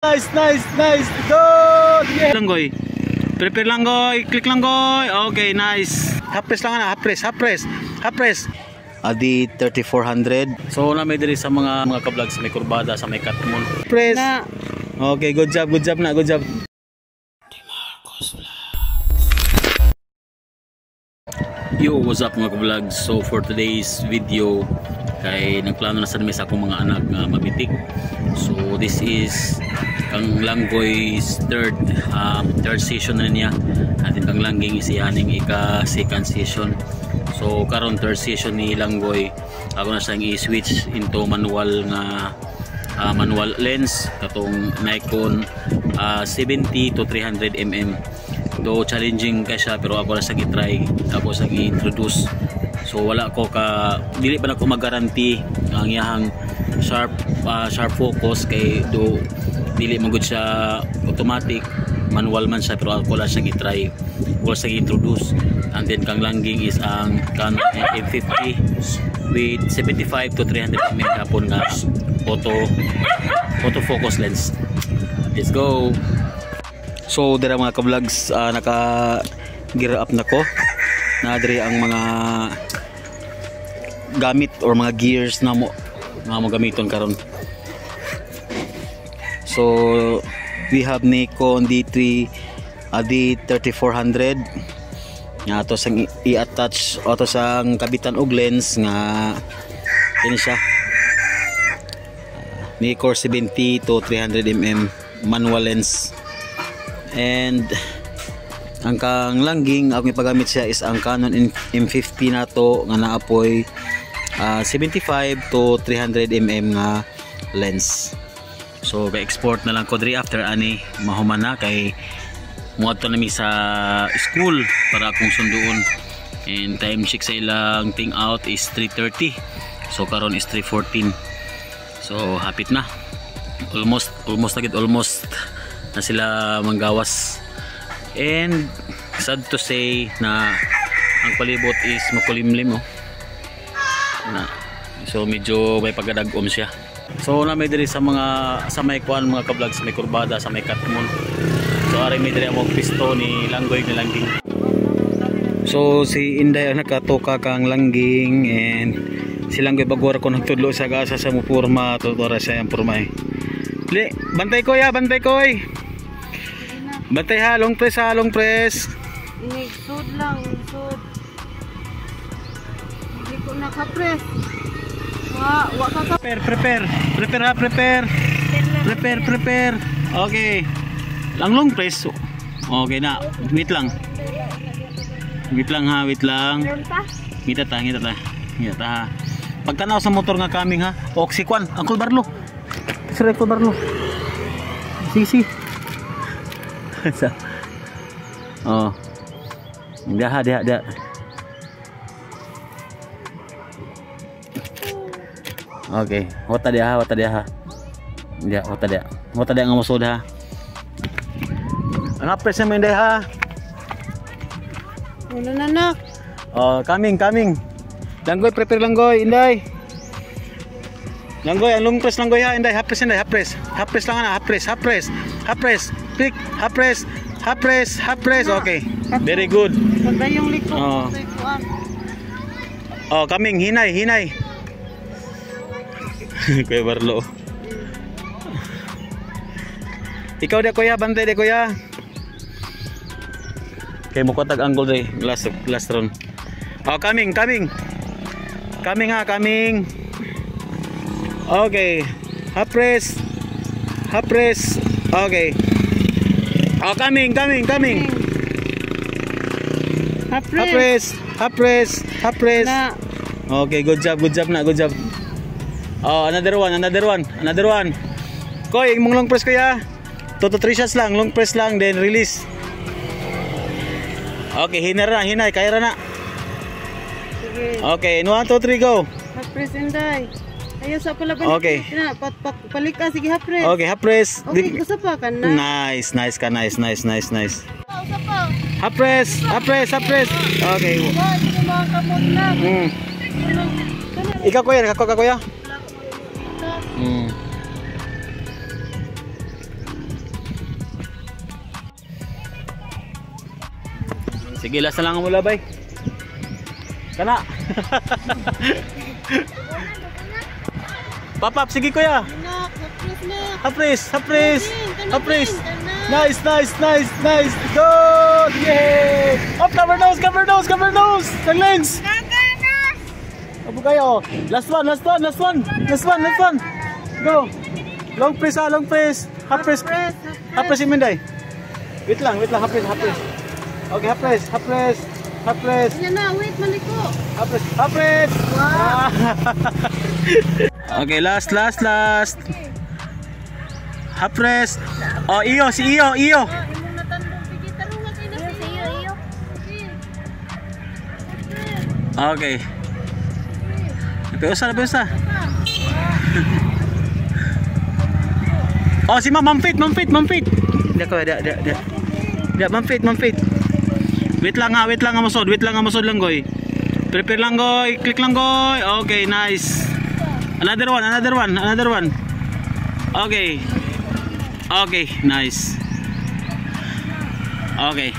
Nice, nice, nice. Go! Yeah. Langgoy. Prepare langgoy. Click langgoy. Okay, nice. Half press lang na. Half press, half press. Half press. Adi 3400. So na may diri sa mga ka-vlog sa may kurbada, sa may katmon. Press. Na. Okay, good job na, good job. Yo, what's up mga ka-vlog? So for today's video, kay nagplano na sa namin sa akong mga anak nga mabitik. So this is kang Langgoy's third session na niya. Atin kang Langging is ihaning ika second session. So karon third session ni Langgoy, ako na siyang i-switch into manual nga manual lens katong Nikon 70 to 300 mm. Do challenging kay siya, pero ako na siyang i-try, ako siyang i-introduce. So wala ko dili pa na ko mag-guarantee ang iyang sharp focus, kay do dili man gud siya automatic, manual man siya, pero ako lang siyang i-try, ako siyang i-introduce. And then kang Langging is ang Canon M50 with 75 to 300 mm kapon nga auto focus lens. Let's go. So dira mga ka-vlogs, naka gear up na ko. Nadiri ang mga gamit or mga gears na mo gamiton karon. So we have Nikon D3 D3400 nga to sang i-attach o to sang kabitan og lens nga ini siya Nikon 70 to 300 mm manual lens. And ang kang Langging ako ipagamit siya is ang Canon M50 na to nga naapoy 75 to 300 mm nga lens. So ga-export na lang ko diri after ani mahuman na, kay muadto nami sa school para akong sunduon. And time check sa ilang ting out is 3:30. So karon is 3:14. So hapit na. Almost na sila manggawas. And sad to say na ang palibot is makulimlim so medyo may pagdagom siya. So na may diri sa may kuan mga ka-vlog sa may kurbada, sa may katmon. So ari may diri mo pisto ni Langgoy ni Langging. So si Inday ang nakatoka kang Langging, and si Langgoy bagwar ko nagtudlo sa gasa sa mupurma, tutora siya ang purma. Bantay ko ya, bantay ko eh. Bantay ha, long press ha, long press. Sud lang, sud. Hindi ko naka-press. Wa ka Prepare ha, prepare. Okay. Lang long press. Okay na. Wait lang ha, wait lang. Ngita ta ha. Pagtanaw sa motor nga kaming ha. Oxyquan, Uncle Barlo. Sir Uncle Barlo. Si. Oh. Dia. Okay, wata dia ha. Dia wata dia nga musod ha. Ang press mo Inday ha. Ano nanak? Oh, coming. Langgoy, prepare Langgoy, Inday. Langgoy, ang long press Langgoy ha, Inday, half press Inday, half press. Half press lang na, half press. Click, half press. Okay. Very good. Pagda yung liko. Oh, coming, hinay. Kuya Barlo. Ikaw dia kuya, bantay dia kuya. Okay, mo kontak angle deh, last round. Oh, coming. Coming. Okay. Half press. Okay. Oh, coming. Half press. Na. Okay, good job na. Oh, another one. Koy, imong long press kuya. 2 to 3 shots lang, long press lang, then release. Okay, hinay, kaya na. Sige. Okay, 1, 2, 3, go. Half press Inday. Ayo sa pala ba? Okay. Palik ka, sige half press. Okay, half press. Okay, usa pa ka na. Nice. Usa pa. Half press. Okay. Sige mga kamot na. Ikaw kuya. Sige, last na lang mo labay. Kana. Papap, sige kuya. Hapres. Nice. Go! Yay! Up, cover nose. Taglings. Apo kayo. Last one. Go. Long press. Hapres Iminday. Wait lang, hapres. Okay, hapres. Yan na, wait, maliko. Hapres. Wow. Okay, last. Hapres. Oh, si Iyo. Imong natandong, sige, tarungan kayo na si iyo. Okay. Napeusa. Oh, si Mampit. Dia ko, dia. Dia Mampit. Wait lang nga masod lang goy. Prepare lang goy, click lang goy. Okay, nice. Another one. Okay, nice. Okay.